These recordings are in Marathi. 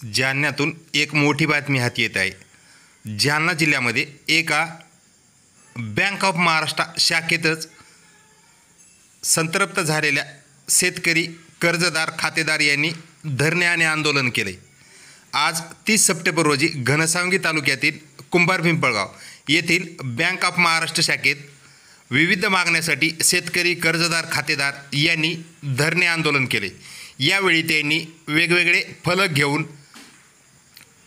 जालन्यातून एक मोठी बातमी हाती येत आहे। जालना जिल्ह्यामध्ये एका बँक ऑफ महाराष्ट्र शाखेतच संतप्त झालेल्या शेतकरी कर्जदार खातेदार यांनी धरणे आणि आंदोलन केले। आज 30 सप्टेंबर रोजी घनसावंगी तालुक्यातील कुंभार पिंपळगाव येथील बँक ऑफ महाराष्ट्र शाखेत विविध मागण्यासाठी शेतकरी कर्जदार खातेदार यांनी धरणे आंदोलन केले। यावेळी त्यांनी वेगवेगळे फलक घेऊन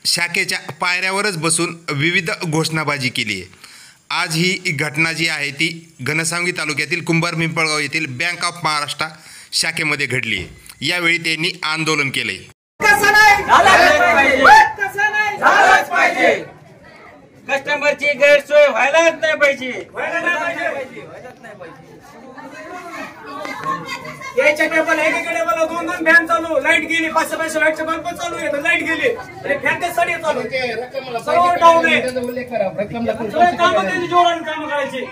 शाखेच्या पायऱ्यावरच बसून विविध घोषणाबाजी केली आहे। आज ही घटना जी आहे ती घनसावंगी तालुक्यातील कुंभार पिंपळगाव येथील बँक ऑफ महाराष्ट्र शाखेमध्ये घडली आहे। यावेळी त्यांनी आंदोलन केले। कस्टमरची गैरसोय व्हायलाच नाही पाहिजे। याच्या टेबल एकीकडे मला दोन फॅन चालू, लाईट गेली, 500 लाईटचे बल्ब चालू आहे, लाईट गेली आणि फॅनचे सडे चालू, सर्व डाऊन आहे। काम त्यांनी जोराने काम करायचे।